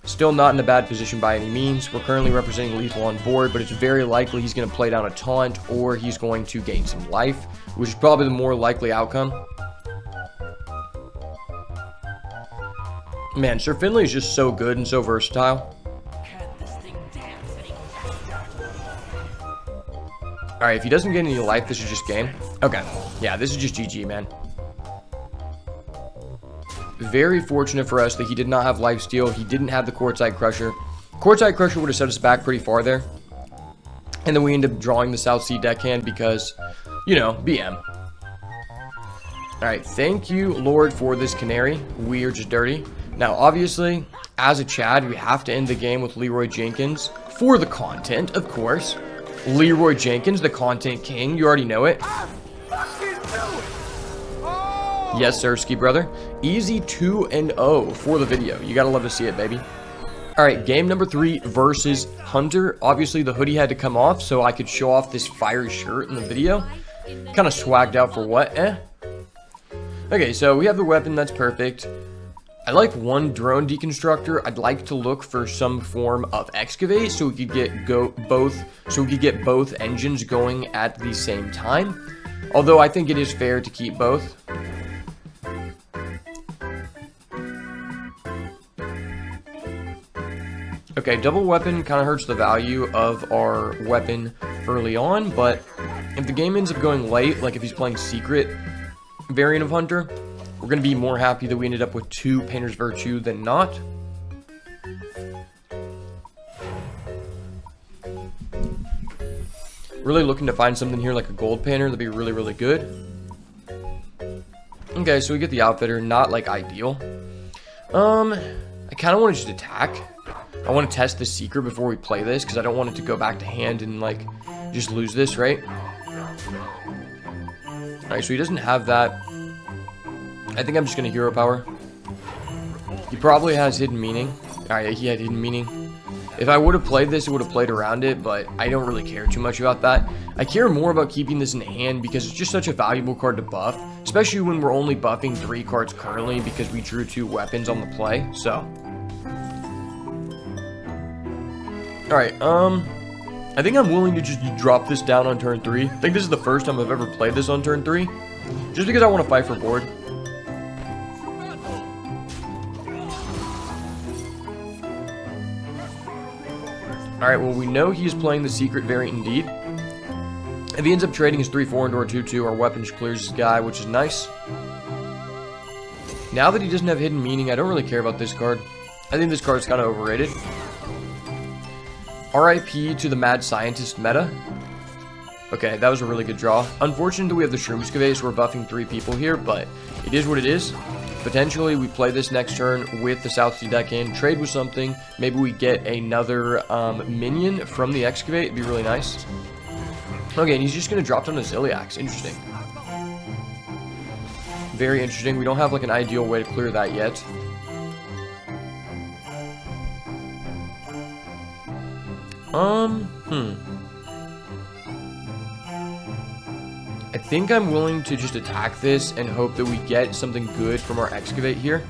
Still not in a bad position by any means. We're currently representing lethal on board, but it's very likely he's going to play down a taunt, or he's going to gain some life, which is probably the more likely outcome. Man, Sir Finley is just so good and so versatile. Alright, if he doesn't get any life, this is just game. Okay, yeah, this is just GG, man. Very fortunate for us that he did not have lifesteal. He didn't have the Quartzite Crusher. Quartzite Crusher would have set us back pretty far there. And then we end up drawing the South Sea deckhand because, you know, BM. Alright, thank you, Lord, for this Canary. We are just dirty. Now, obviously, as a Chad, we have to end the game with Leroy Jenkins. for the content, of course. Leroy Jenkins, the content king. You already know it. Yes, Sirski, brother. Easy 2-0 for the video. You gotta love to see it, baby. Alright, game number 3 versus Hunter. Obviously, the hoodie had to come off so I could show off this fire shirt in the video. Kind of swagged out for what? Okay, so we have the weapon. That's perfect. I like one drone deconstructor. I'd like to look for some form of excavate so we could get both engines going at the same time. Although I think it is fair to keep both. Okay, double weapon kind of hurts the value of our weapon early on, but if the game ends up going late, like if he's playing secret variant of Hunter, we're going to be more happy that we ended up with 2 Painter's Virtue than not. Really looking to find something here like a gold painter. That'd be really, really good. Okay, so we get the outfitter. Not like ideal. I kind of want to just attack. I want to test the secret before we play this because I don't want it to go back to hand and like just lose this, right? Alright, so he doesn't have that. I think I'm just going to hero power. He probably has hidden meaning. Alright, he had hidden meaning. If I would have played this, it would have played around it, but I don't really care too much about that. I care more about keeping this in hand because it's just such a valuable card to buff, especially when we're only buffing 3 cards currently because we drew 2 weapons on the play, so. Alright, I think I'm willing to just drop this down on turn 3. I think this is the first time I've ever played this on turn 3, just because I want to fight for board. Alright, well, we know he's playing the secret variant indeed. If he ends up trading his 3-4 into our 2-2, our weapon just clears this guy, which is nice. Now that he doesn't have hidden meaning, I don't really care about this card. I think this card's kind of overrated. RIP to the mad scientist meta. Okay, that was a really good draw. Unfortunately, we have the Shroom Excavate, so we're buffing 3 people here, but it is what it is. Potentially, we play this next turn with the South Sea Deckhand, trade with something. Maybe we get another minion from the Excavate. It'd be really nice. Okay, and he's just going to drop down a Ziliax. Interesting. Very interesting. We don't have like an ideal way to clear that yet. I think I'm willing to just attack this and hope that we get something good from our Excavate here.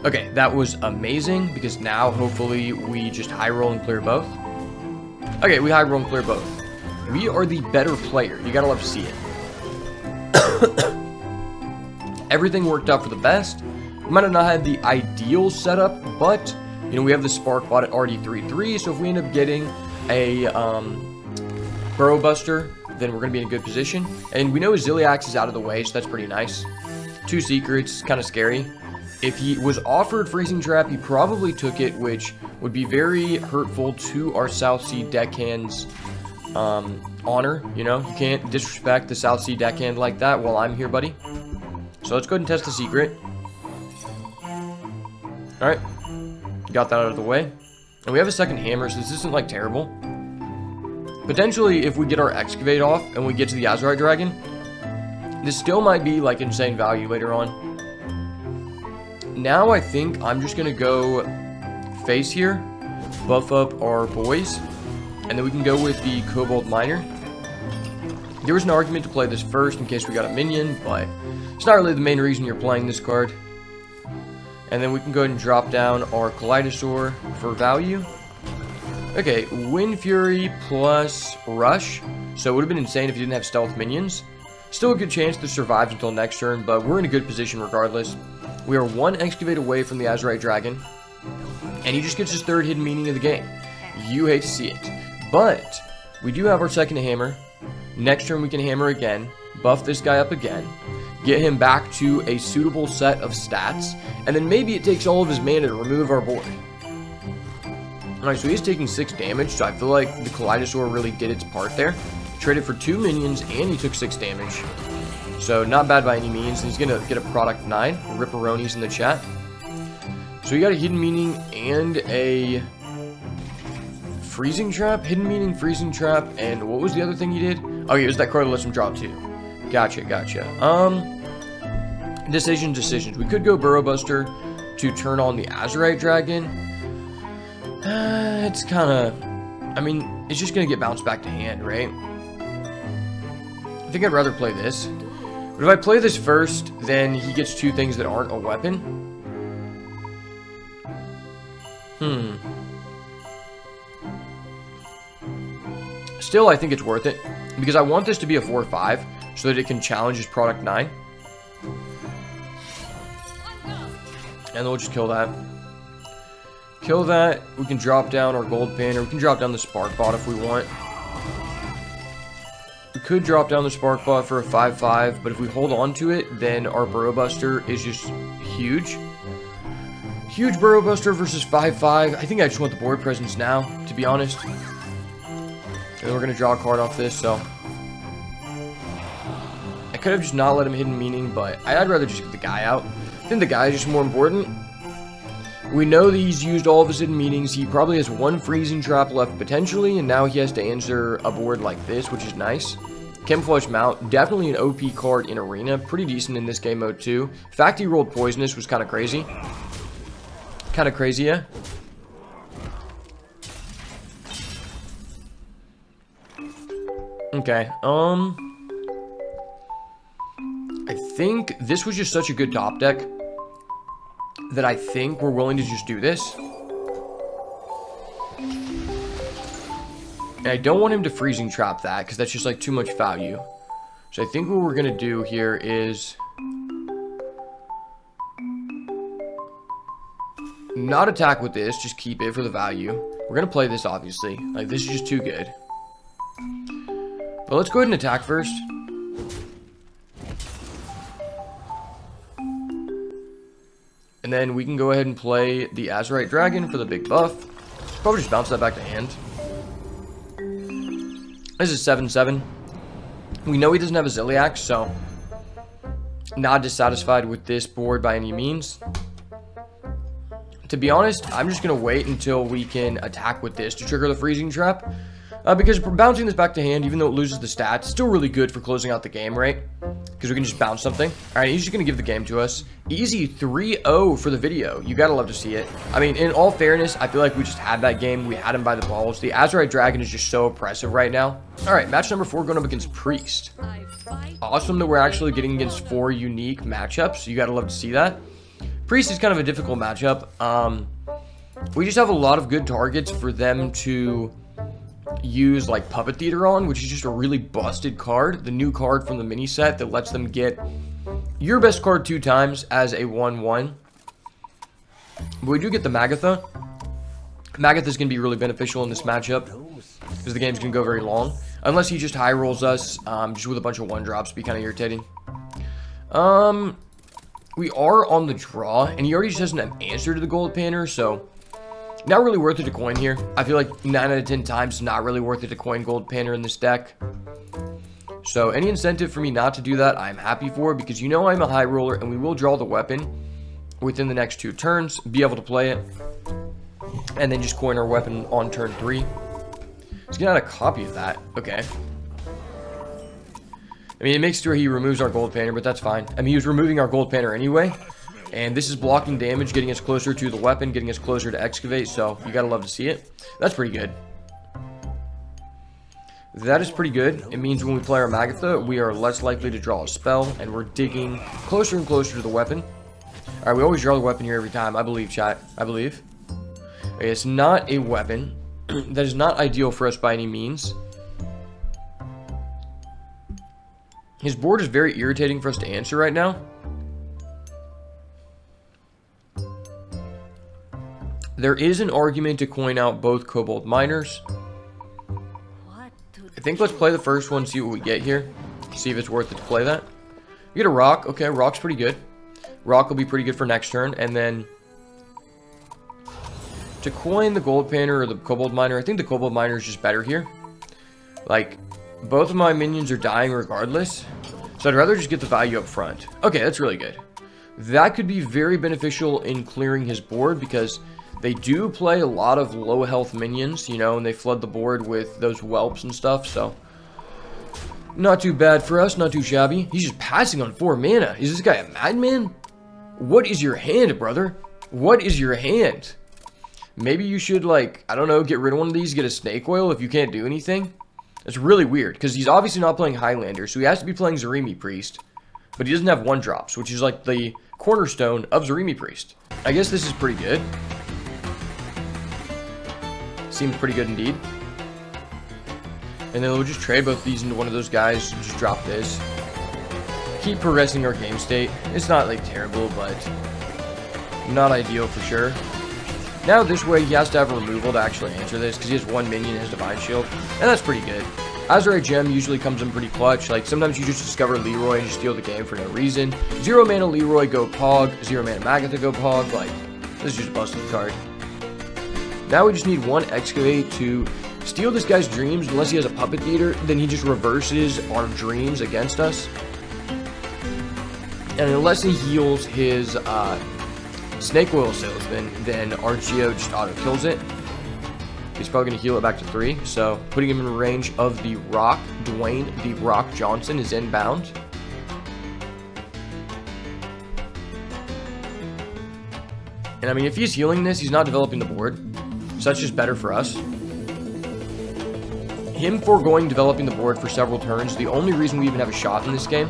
Okay, that was amazing because now hopefully we just high roll and clear both. Okay, we high roll and clear both. We are the better player. You gotta love to see it. Everything worked out for the best. We might have not had the ideal setup, but you know, we have the Spark Bot at RD33, so if we end up getting a Burrow Buster, then we're going to be in a good position. And we know his Ziliax is out of the way, so that's pretty nice. 2 secrets, kind of scary. If he was offered Freezing Trap, he probably took it, which would be very hurtful to our South Sea Deckhand's honor. You know, you can't disrespect the South Sea Deckhand like that while I'm here, buddy. So let's go ahead and test the secret. Alright. Got that out of the way. And we have a second hammer, so this isn't like terrible. Potentially, if we get our Excavate off and we get to the Azurite Dragon, this still might be like insane value later on. Now I think I'm just gonna go face here, buff up our boys, and then we can go with the Cobalt Miner. There was an argument to play this first in case we got a minion, but it's not really the main reason you're playing this card. And then we can go ahead and drop down our Kaleidosaur for value. Okay, Wind Fury plus Rush. So it would have been insane if he didn't have stealth minions. Still a good chance to survive until next turn, but we're in a good position regardless. We are 1 Excavate away from the Azurite Dragon. And he just gets his 3rd hidden meaning of the game. You hate to see it. But we do have our 2nd hammer. Next turn we can hammer again. Buff this guy up again. Get him back to a suitable set of stats, and then maybe it takes all of his mana to remove our board. Alright, so he's taking 6 damage, so I feel like the Kaleidosaur really did its part there. Traded for 2 minions, and he took 6 damage. So, not bad by any means. He's going to get a product 9. Ripperonis in the chat. So we got a hidden meaning and a freezing trap. Hidden meaning, freezing trap, and what was the other thing he did? Oh, yeah, it was that card that lets him draw 2. Gotcha. Decisions. We could go Burrow Buster to turn on the Azurite Dragon. It's kind of... I mean, it's just going to get bounced back to hand, right? I think I'd rather play this. But if I play this first, then he gets 2 things that aren't a weapon. Still, I think it's worth it. Because I want this to be a 4-5, so that it can challenge his product 9. And then we'll just kill that. Kill that. We can drop down our gold pin, or we can drop down the spark bot if we want. We could drop down the spark bot for a 5-5, but if we hold on to it, then our Burrow Buster is just huge. Huge Burrow Buster versus 5-5. I think I just want the board presence now, to be honest. And then we're going to draw a card off this, so... I could have just not let him hidden meaning, but I'd rather just get the guy out. I think the guy is just more important. We know that he's used all of his hidden meanings. He probably has 1 freezing trap left potentially, and now he has to answer a board like this, which is nice. Camouflage Mount, definitely an OP card in Arena. Pretty decent in this game mode too. The fact he rolled Poisonous was kind of crazy. Yeah. Okay, I think this was just such a good top deck that I think we're willing to just do this. And I don't want him to freezing trap that, because that's just like too much value. So I think what we're going to do here is not attack with this, just keep it for the value. We're going to play this, obviously. Like, this is just too good. But let's go ahead and attack first. And then we can go ahead and play the Azurite Dragon for the big buff. Probably just bounce that back to hand. This is 7-7. We know he doesn't have a Zilliax, so not dissatisfied with this board by any means. To be honest, I'm just going to wait until we can attack with this to trigger the freezing trap. Because bouncing this back to hand, even though it loses the stats, still really good for closing out the game, right? Because we can just bounce something. Alright, he's just going to give the game to us. Easy 3-0 for the video. You gotta love to see it. I mean, in all fairness, I feel like we just had that game. We had him by the balls. The Azurite Dragon is just so oppressive right now. Alright, match number 4 going up against Priest. Awesome that we're actually getting against 4 unique matchups. You gotta love to see that. Priest is kind of a difficult matchup. We just have a lot of good targets for them to use like Puppet Theater on, which is just a really busted card. The new card from the mini set that lets them get your best card 2 times as a 1-1. But we do get the Magatha. Magatha is going to be really beneficial in this matchup because the game's going to go very long. Unless he just high rolls us just with a bunch of 1-drops, be kind of irritating. We are on the draw, and he already just has an answer to the gold panner, so not really worth it to coin here. I feel like 9 out of 10 times not really worth it to coin gold panner in this deck. So any incentive for me not to do that, I'm happy for, because you know I'm a high roller, and we will draw the weapon within the next 2 turns, be able to play it, and then just coin our weapon on turn 3. Let's get out a copy of that. Okay. I mean, it makes sure he removes our gold panner, but that's fine. I mean, he was removing our gold panner anyway. And this is blocking damage, getting us closer to the weapon, getting us closer to excavate. So you gotta love to see it. That's pretty good. That is pretty good. It means when we play our Magatha, we are less likely to draw a spell, and we're digging closer and closer to the weapon. Alright, we always draw the weapon here every time. I believe, chat. I believe. Okay, it's not a weapon. That is not ideal for us by any means. His board is very irritating for us to answer right now. There is an argument to coin out both Kobold Miners. I think let's play the first one, see what we get here. See if it's worth it to play that. We get a Rock. Okay, Rock's pretty good. Rock will be pretty good for next turn. And then to coin the Gold Panner or the Kobold Miner, I think the Kobold Miner is just better here. Like, both of my minions are dying regardless. So I'd rather just get the value up front. Okay, that's really good. That could be very beneficial in clearing his board because they do play a lot of low health minions, you know, and they flood the board with those whelps and stuff, so not too bad for us, not too shabby. He's just passing on 4 mana. Is this guy a madman? What is your hand, brother? What is your hand? Maybe you should, like, I don't know, get rid of one of these, get a snake oil if you can't do anything. It's really weird, because he's obviously not playing Highlander, so he has to be playing Zarimi Priest. But he doesn't have 1-drops, which is like the cornerstone of Zarimi Priest. I guess this is pretty good. Seems pretty good indeed. And then we'll just trade both these into one of those guys, just drop this. Keep progressing our game state. It's not, like, terrible, but not ideal for sure. Now this way he has to have a removal to actually answer this because he has 1 minion in his Divine Shield, and that's pretty good. Azurite Gem usually comes in pretty clutch. Like sometimes you just discover Leroy and just steal the game for no reason. 0 mana Leroy, go Pog. 0 mana Magatha, go Pog. Like, this is just a busted card. Now we just need 1 Excavate to steal this guy's dreams. Unless he has a Puppet Theater, then he just reverses our dreams against us. And unless he heals his Snake Oil Salesman, then our Geo just auto-kills it. He's probably going to heal it back to 3, so putting him in range of the Rock. Dwayne the Rock Johnson is inbound. And I mean, if he's healing this, he's not developing the board, so that's just better for us. Him foregoing developing the board for several turns, the only reason we even have a shot in this game.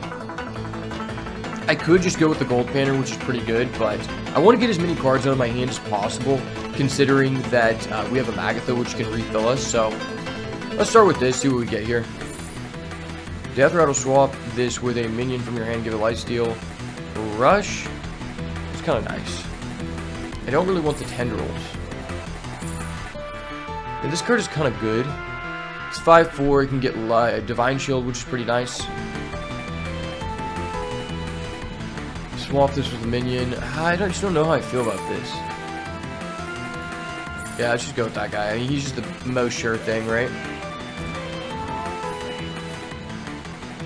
I could just go with the Gold Banner, which is pretty good, but I want to get as many cards out of my hand as possible, considering that we have a Magatha, which can refill us. So let's start with this, see what we get here. Death Rattle, swap this with a minion from your hand, give a Lifesteal. Rush. It's kind of nice. I don't really want the Tendrils. And this card is kind of good. It's 5/4, you can get Divine Shield, which is pretty nice. Swap this with a minion. I just don't know how I feel about this. Yeah, let's just go with that guy. I mean, he's just the most sure thing, right?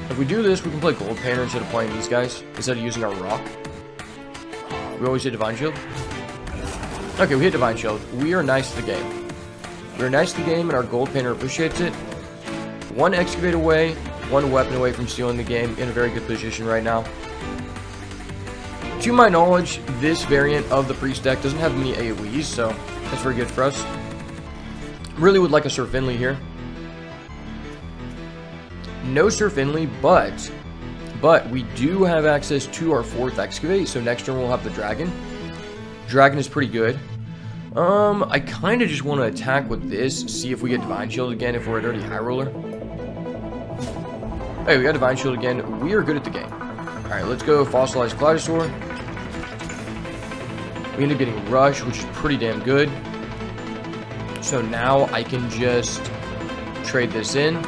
If we do this, we can play Gold Panner instead of playing these guys, instead of using our Rock. We always hit Divine Shield. Okay, we hit Divine Shield. We are nice to the game. We are nice to the game, and our Gold Panner appreciates it. 1 Excavate away, 1 weapon away from stealing the game. In a very good position right now. To my knowledge, this variant of the Priest deck doesn't have many AoEs, so that's very good for us. Really would like a Sir Finley here. No Sir Finley, but we do have access to our 4th Excavate, so next turn we'll have the Dragon. Dragon is pretty good. I kind of just want to attack with this, see if we get Divine Shield again if we're at already High Roller. Hey, we got Divine Shield again. We are good at the game. Alright, let's go Fossilized Kaleidosauur. We end up getting Rush, which is pretty damn good. So now I can just trade this in.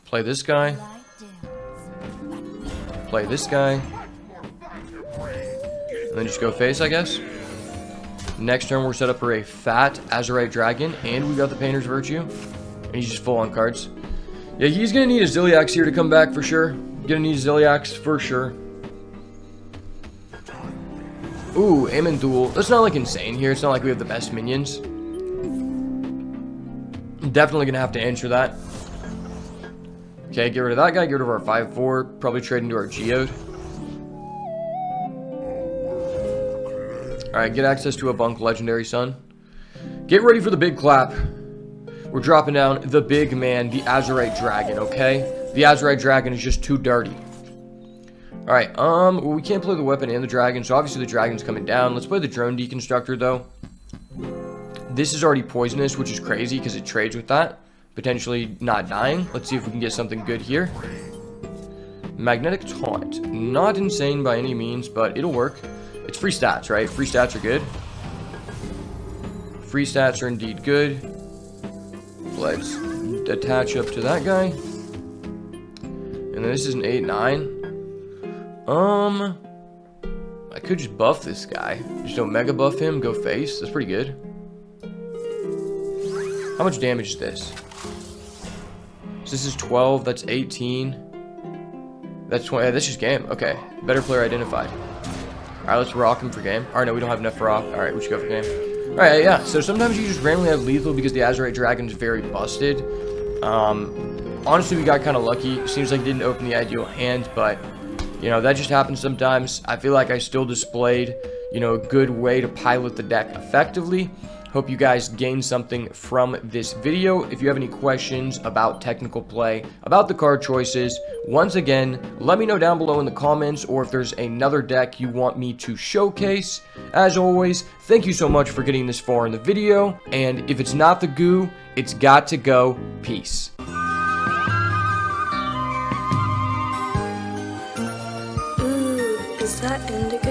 Play this guy. Play this guy. And then just go face, I guess. Next turn, we're set up for a fat Azurite Dragon, and we got the Painter's Virtue. And he's just full on cards. Yeah, he's going to need a Ziliax here to come back for sure. Going to need Ziliax for sure. Ooh, Amandul. That's not like insane here. It's not like we have the best minions. Definitely going to have to answer that. Okay, get rid of that guy. Get rid of our 5/4. Probably trade into our Geode. Alright, get access to a Bunk Legendary Sun. Get ready for the big clap. We're dropping down the big man, the Azurite Dragon, okay? The Azurite Dragon is just too dirty. Alright, well, we can't play the weapon and the dragon, so obviously the dragon's coming down. Let's play the Drone Deconstructor, though. This is already poisonous, which is crazy, because it trades with that. Potentially not dying. Let's see if we can get something good here. Magnetic Taunt. Not insane by any means, but it'll work. It's free stats, right? Free stats are good. Free stats are indeed good. Let's attach up to that guy. And then this is an 8/9. I could just buff this guy. Just don't mega buff him, go face. That's pretty good. How much damage is this? So this is 12, that's 18. That's 20, that's just game. Okay, better player identified. Alright, let's rock him for game. Alright, no, we don't have enough for rock. Alright, we should go for game. Alright, yeah, so sometimes you just randomly have lethal because the Azurite Dragon is very busted. Honestly, we got kind of lucky. Seems like didn't open the ideal hand, but, you know, that just happens sometimes. I feel like I still displayed, you know, a good way to pilot the deck effectively. Hope you guys gained something from this video. If you have any questions about technical play, about the card choices, once again, let me know down below in the comments, or if there's another deck you want me to showcase. As always, thank you so much for getting this far in the video, and if it's not the goo, it's got to go. Peace. Ooh, is that indigo?